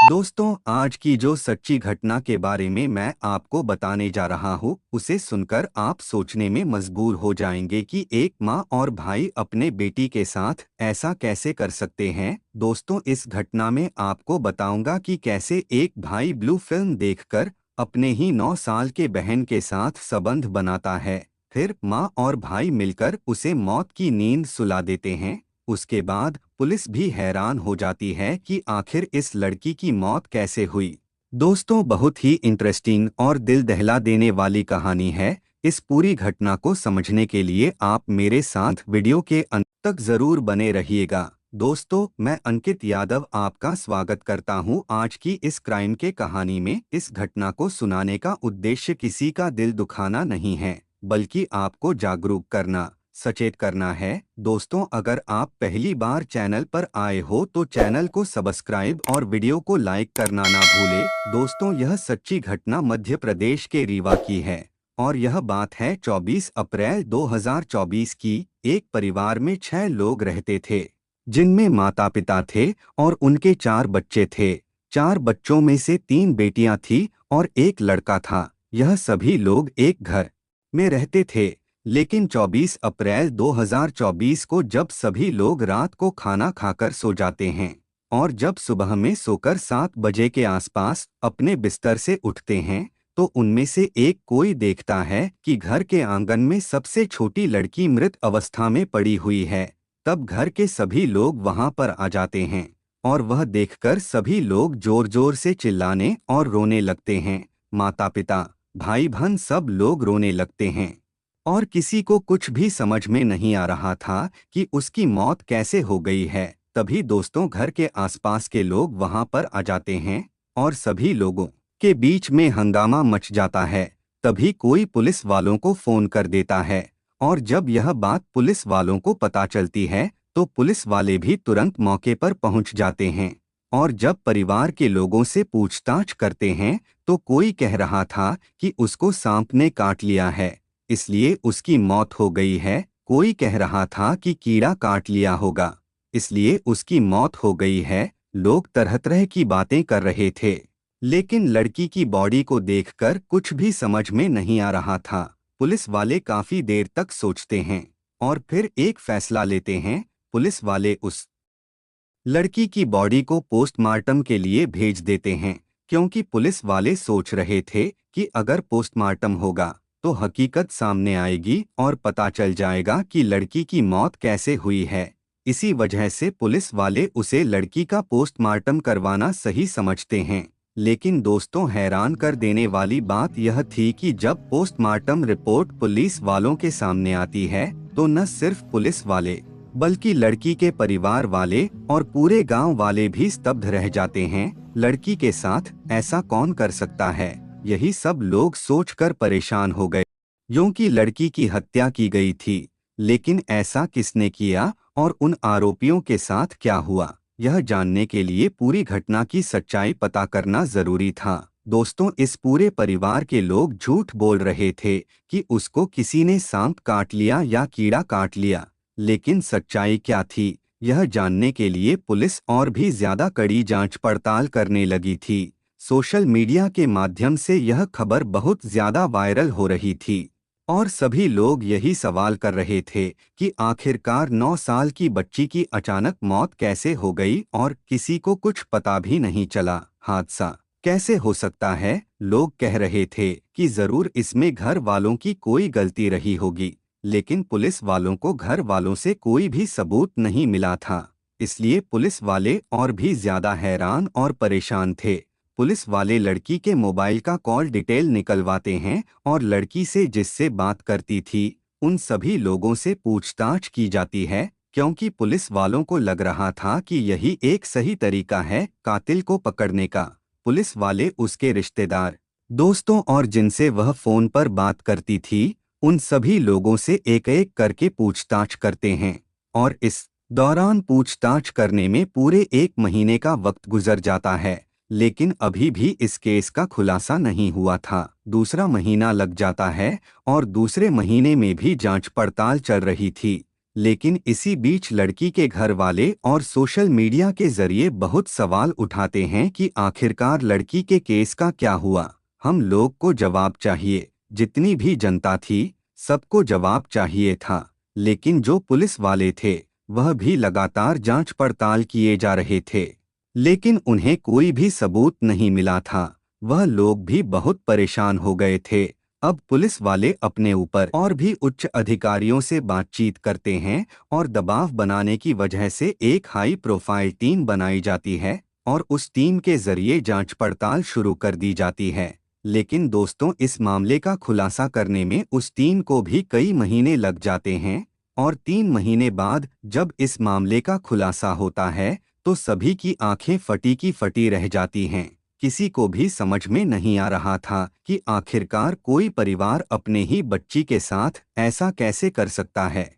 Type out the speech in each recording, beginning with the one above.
दोस्तों, आज की जो सच्ची घटना के बारे में मैं आपको बताने जा रहा हूँ, उसे सुनकर आप सोचने में मजबूर हो जाएंगे कि एक माँ और भाई अपने बेटी के साथ ऐसा कैसे कर सकते हैं। दोस्तों, इस घटना में आपको बताऊंगा कि कैसे एक भाई ब्लू फिल्म देखकर अपने ही 9 साल के बहन के साथ संबंध बनाता है। फिर माँ और भाई मिलकर उसे मौत की नींद सुला देते हैं। उसके बाद पुलिस भी हैरान हो जाती है कि आखिर इस लड़की की मौत कैसे हुई। दोस्तों, बहुत ही इंटरेस्टिंग और दिल दहला देने वाली कहानी है। इस पूरी घटना को समझने के लिए आप मेरे साथ वीडियो के अंत तक जरूर बने रहिएगा। दोस्तों, मैं अंकित यादव आपका स्वागत करता हूं आज की इस क्राइम के कहानी में। इस घटना को सुनाने का उद्देश्य किसी का दिल दुखाना नहीं है, बल्कि आपको जागरूक करना, सचेत करना है। दोस्तों, अगर आप पहली बार चैनल पर आए हो तो चैनल को सब्सक्राइब और वीडियो को लाइक करना ना भूले। दोस्तों, यह सच्ची घटना मध्य प्रदेश के रीवा की है और यह बात है 24 अप्रैल 2024 की। एक परिवार में 6 लोग रहते थे, जिनमें माता पिता थे और उनके 4 बच्चे थे। 4 बच्चों में से 3 बेटियां थीं और एक लड़का था। यह सभी लोग एक घर में रहते थे। लेकिन 24 अप्रैल 2024 को जब सभी लोग रात को खाना खाकर सो जाते हैं और जब सुबह में सोकर 7 बजे के आसपास अपने बिस्तर से उठते हैं, तो उनमें से एक कोई देखता है कि घर के आंगन में सबसे छोटी लड़की मृत अवस्था में पड़ी हुई है। तब घर के सभी लोग वहां पर आ जाते हैं और वह देखकर सभी लोग जोर जोर से चिल्लाने और रोने लगते हैं। माता पिता, भाई बहन सब लोग रोने लगते हैं और किसी को कुछ भी समझ में नहीं आ रहा था कि उसकी मौत कैसे हो गई है। तभी दोस्तों, घर के आसपास के लोग वहां पर आ जाते हैं और सभी लोगों के बीच में हंगामा मच जाता है। तभी कोई पुलिस वालों को फोन कर देता है और जब यह बात पुलिस वालों को पता चलती है तो पुलिस वाले भी तुरंत मौके पर पहुंच जाते हैं। और जब परिवार के लोगों से पूछताछ करते हैं तो कोई कह रहा था कि उसको सांप ने काट लिया है, इसलिए उसकी मौत हो गई है। कोई कह रहा था कि कीड़ा काट लिया होगा, इसलिए उसकी मौत हो गई है। लोग तरह तरह की बातें कर रहे थे, लेकिन लड़की की बॉडी को देखकर कुछ भी समझ में नहीं आ रहा था। पुलिस वाले काफी देर तक सोचते हैं और फिर एक फैसला लेते हैं। पुलिस वाले उस लड़की की बॉडी को पोस्टमार्टम के लिए भेज देते हैं, क्योंकि पुलिस वाले सोच रहे थे कि अगर पोस्टमार्टम होगा तो हकीकत सामने आएगी और पता चल जाएगा कि लड़की की मौत कैसे हुई है। इसी वजह से पुलिस वाले उसे लड़की का पोस्टमार्टम करवाना सही समझते हैं। लेकिन दोस्तों, हैरान कर देने वाली बात यह थी कि जब पोस्टमार्टम रिपोर्ट पुलिस वालों के सामने आती है तो न सिर्फ पुलिस वाले बल्कि लड़की के परिवार वाले और पूरे गांव वाले भी स्तब्ध रह जाते हैं। लड़की के साथ ऐसा कौन कर सकता है, यही सब लोग सोचकर परेशान हो गए। क्योंकि लड़की की हत्या की गई थी, लेकिन ऐसा किसने किया और उन आरोपियों के साथ क्या हुआ, यह जानने के लिए पूरी घटना की सच्चाई पता करना जरूरी था। दोस्तों, इस पूरे परिवार के लोग झूठ बोल रहे थे कि उसको किसी ने सांप काट लिया या कीड़ा काट लिया, लेकिन सच्चाई क्या थी, यह जानने के लिए पुलिस और भी ज्यादा कड़ी जांच पड़ताल करने लगी थी। सोशल मीडिया के माध्यम से यह खबर बहुत ज्यादा वायरल हो रही थी और सभी लोग यही सवाल कर रहे थे कि आखिरकार 9 साल की बच्ची की अचानक मौत कैसे हो गई और किसी को कुछ पता भी नहीं चला। हादसा कैसे हो सकता है? लोग कह रहे थे कि जरूर इसमें घर वालों की कोई गलती रही होगी, लेकिन पुलिस वालों को घर वालों से कोई भी सबूत नहीं मिला था। इसलिए पुलिस वाले और भी ज्यादा हैरान और परेशान थे। पुलिस वाले लड़की के मोबाइल का कॉल डिटेल निकलवाते हैं और लड़की से जिससे बात करती थी उन सभी लोगों से पूछताछ की जाती है, क्योंकि पुलिस वालों को लग रहा था कि यही एक सही तरीका है कातिल को पकड़ने का। पुलिस वाले उसके रिश्तेदार, दोस्तों और जिनसे वह फोन पर बात करती थी, उन सभी लोगों से एक एक करके पूछताछ करते हैं और इस दौरान पूछताछ करने में पूरे 1 महीने का वक्त गुजर जाता है, लेकिन अभी भी इस केस का खुलासा नहीं हुआ था। दूसरा महीना लग जाता है और दूसरे महीने में भी जांच पड़ताल चल रही थी, लेकिन इसी बीच लड़की के घर वाले और सोशल मीडिया के जरिए बहुत सवाल उठाते हैं कि आखिरकार लड़की के केस का क्या हुआ। हम लोग को जवाब चाहिए, जितनी भी जनता थी सबको जवाब चाहिए था। लेकिन जो पुलिस वाले थे वह भी लगातार जांच पड़ताल किए जा रहे थे, लेकिन उन्हें कोई भी सबूत नहीं मिला था। वह लोग भी बहुत परेशान हो गए थे। अब पुलिस वाले अपने ऊपर और भी उच्च अधिकारियों से बातचीत करते हैं और दबाव बनाने की वजह से एक हाई प्रोफाइल टीम बनाई जाती है और उस टीम के जरिए जांच पड़ताल शुरू कर दी जाती है। लेकिन दोस्तों, इस मामले का खुलासा करने में उस टीम को भी कई महीने लग जाते हैं और 3 महीने बाद जब इस मामले का खुलासा होता है तो सभी की आंखें फटी की फटी रह जाती हैं। किसी को भी समझ में नहीं आ रहा था कि आखिरकार कोई परिवार अपने ही बच्ची के साथ ऐसा कैसे कर सकता है।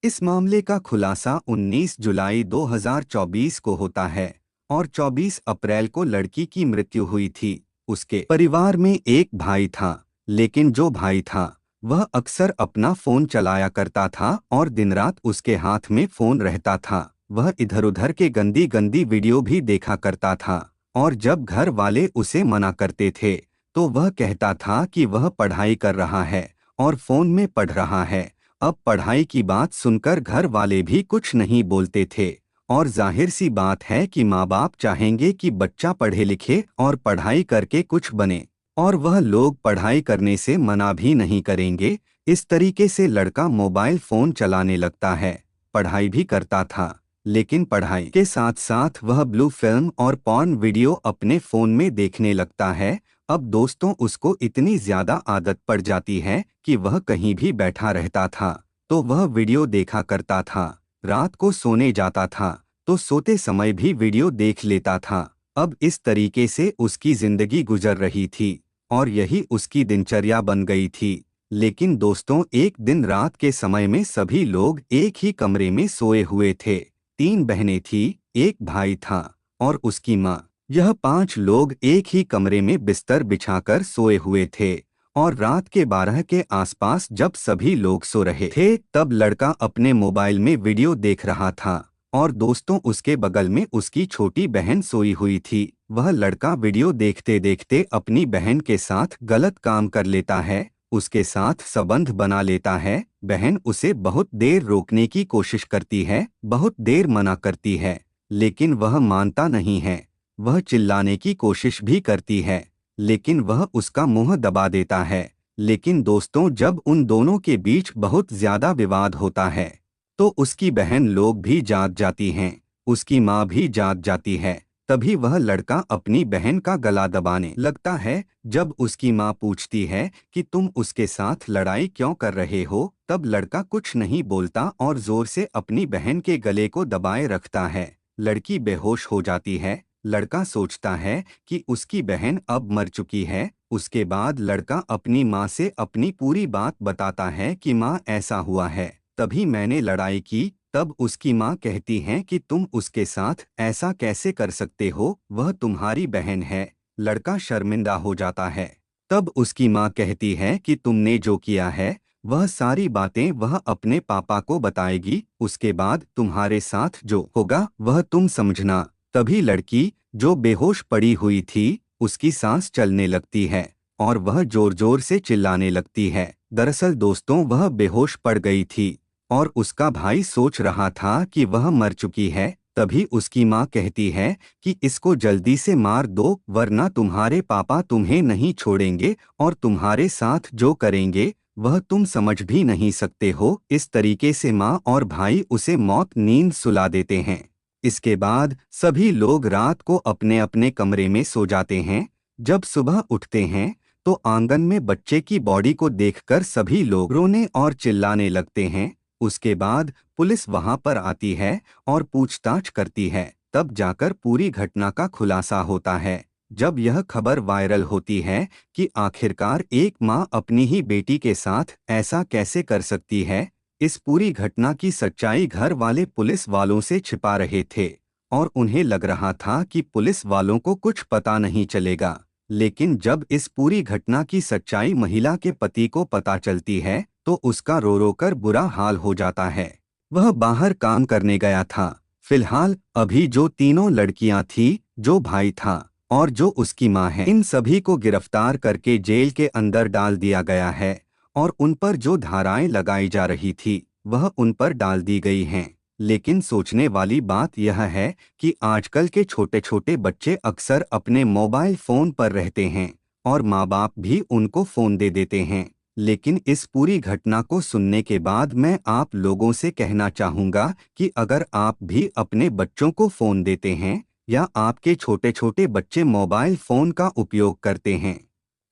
इस मामले का खुलासा 19 जुलाई 2024 को होता है और 24 अप्रैल को लड़की की मृत्यु हुई थी। उसके परिवार में एक भाई था, लेकिन जो भाई था वह अक्सर अपना फोन चलाया करता था और दिन रात उसके हाथ में फोन रहता था। वह इधर उधर के गंदी गंदी वीडियो भी देखा करता था और जब घर वाले उसे मना करते थे तो वह कहता था कि वह पढ़ाई कर रहा है और फोन में पढ़ रहा है। अब पढ़ाई की बात सुनकर घर वाले भी कुछ नहीं बोलते थे और जाहिर सी बात है कि माँ बाप चाहेंगे कि बच्चा पढ़े लिखे और पढ़ाई करके कुछ बने, और वह लोग पढ़ाई करने से मना भी नहीं करेंगे। इस तरीके से लड़का मोबाइल फोन चलाने लगता है, पढ़ाई भी करता था, लेकिन पढ़ाई के साथ साथ वह ब्लू फिल्म और पॉर्न वीडियो अपने फोन में देखने लगता है। अब दोस्तों, उसको इतनी ज्यादा आदत पड़ जाती है कि वह कहीं भी बैठा रहता था तो वह वीडियो देखा करता था। रात को सोने जाता था तो सोते समय भी वीडियो देख लेता था। अब इस तरीके से उसकी जिंदगी गुजर रही थी और यही उसकी दिनचर्या बन गई थी। लेकिन दोस्तों, एक दिन रात के समय में सभी लोग एक ही कमरे में सोए हुए थे। 3 बहनें थी, एक भाई था और उसकी माँ। यह 5 लोग एक ही कमरे में बिस्तर बिछाकर सोए हुए थे और रात के 12 के आसपास जब सभी लोग सो रहे थे तब लड़का अपने मोबाइल में वीडियो देख रहा था और दोस्तों, उसके बगल में उसकी छोटी बहन सोई हुई थी। वह लड़का वीडियो देखते देखते अपनी बहन के साथ गलत काम कर लेता है, उसके साथ संबंध बना लेता है। बहन उसे बहुत देर रोकने की कोशिश करती है, बहुत देर मना करती है, लेकिन वह मानता नहीं है। वह चिल्लाने की कोशिश भी करती है, लेकिन वह उसका मुंह दबा देता है। लेकिन दोस्तों, जब उन दोनों के बीच बहुत ज्यादा विवाद होता है तो उसकी बहन लोग भी जाग जाती हैं, उसकी माँ भी जाग जाती है। तभी वह लड़का अपनी बहन का गला दबाने लगता है। जब उसकी माँ पूछती है कि तुम उसके साथ लड़ाई क्यों कर रहे हो, तब लड़का कुछ नहीं बोलता और जोर से अपनी बहन के गले को दबाए रखता है। लड़की बेहोश हो जाती है। लड़का सोचता है कि उसकी बहन अब मर चुकी है। उसके बाद लड़का अपनी माँ से अपनी पूरी बात बताता है कि माँ, ऐसा हुआ है, तभी मैंने लड़ाई की। तब उसकी माँ कहती हैं कि तुम उसके साथ ऐसा कैसे कर सकते हो, वह तुम्हारी बहन है। लड़का शर्मिंदा हो जाता है। तब उसकी माँ कहती है कि तुमने जो किया है वह सारी बातें वह अपने पापा को बताएगी, उसके बाद तुम्हारे साथ जो होगा वह तुम समझना। तभी लड़की, जो बेहोश पड़ी हुई थी, उसकी सांस चलने लगती है और वह जोर जोर से चिल्लाने लगती है। दरअसल दोस्तों, वह बेहोश पड़ गई थी और उसका भाई सोच रहा था कि वह मर चुकी है। तभी उसकी माँ कहती है कि इसको जल्दी से मार दो, वरना तुम्हारे पापा तुम्हें नहीं छोड़ेंगे और तुम्हारे साथ जो करेंगे वह तुम समझ भी नहीं सकते हो। इस तरीके से माँ और भाई उसे मौत नींद सुला देते हैं। इसके बाद सभी लोग रात को अपने अपने कमरे में सो जाते हैं। जब सुबह उठते हैं तो आंगन में बच्चे की बॉडी को देखकर सभी लोग रोने और चिल्लाने लगते हैं। उसके बाद पुलिस वहां पर आती है और पूछताछ करती है। तब जाकर पूरी घटना का खुलासा होता है। जब यह खबर वायरल होती है कि आखिरकार एक माँ अपनी ही बेटी के साथ ऐसा कैसे कर सकती है, इस पूरी घटना की सच्चाई घर वाले पुलिस वालों से छिपा रहे थे और उन्हें लग रहा था कि पुलिस वालों को कुछ पता नहीं चलेगा। लेकिन जब इस पूरी घटना की सच्चाई महिला के पति को पता चलती है तो उसका रो रो कर बुरा हाल हो जाता है। वह बाहर काम करने गया था। फिलहाल अभी जो तीनों लड़कियां थी, जो भाई था और जो उसकी माँ है, इन सभी को गिरफ्तार करके जेल के अंदर डाल दिया गया है और उन पर जो धाराएं लगाई जा रही थी वह उन पर डाल दी गई हैं। लेकिन सोचने वाली बात यह है कि आजकल के छोटे छोटे बच्चे अक्सर अपने मोबाइल फोन पर रहते हैं और माँ बाप भी उनको फोन दे देते हैं। लेकिन इस पूरी घटना को सुनने के बाद मैं आप लोगों से कहना चाहूँगा कि अगर आप भी अपने बच्चों को फ़ोन देते हैं या आपके छोटे छोटे बच्चे मोबाइल फ़ोन का उपयोग करते हैं,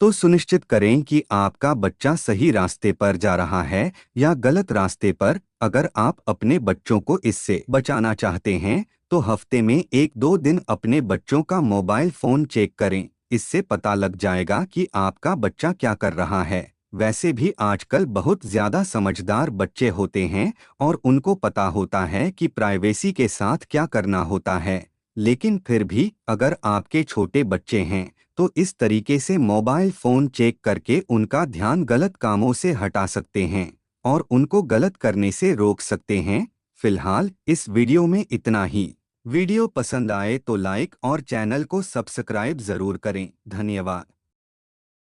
तो सुनिश्चित करें कि आपका बच्चा सही रास्ते पर जा रहा है या गलत रास्ते पर। अगर आप अपने बच्चों को इससे बचाना चाहते हैं तो हफ्ते में 1-2 दिन अपने बच्चों का मोबाइल फ़ोन चेक करें। इससे पता लग जाएगा कि आपका बच्चा क्या कर रहा है। वैसे भी आजकल बहुत ज़्यादा समझदार बच्चे होते हैं और उनको पता होता है कि प्राइवेसी के साथ क्या करना होता है। लेकिन फिर भी अगर आपके छोटे बच्चे हैं तो इस तरीके से मोबाइल फ़ोन चेक करके उनका ध्यान गलत कामों से हटा सकते हैं और उनको गलत करने से रोक सकते हैं। फिलहाल इस वीडियो में इतना ही। वीडियो पसंद आए तो लाइक और चैनल को सब्सक्राइब ज़रूर करें। धन्यवाद।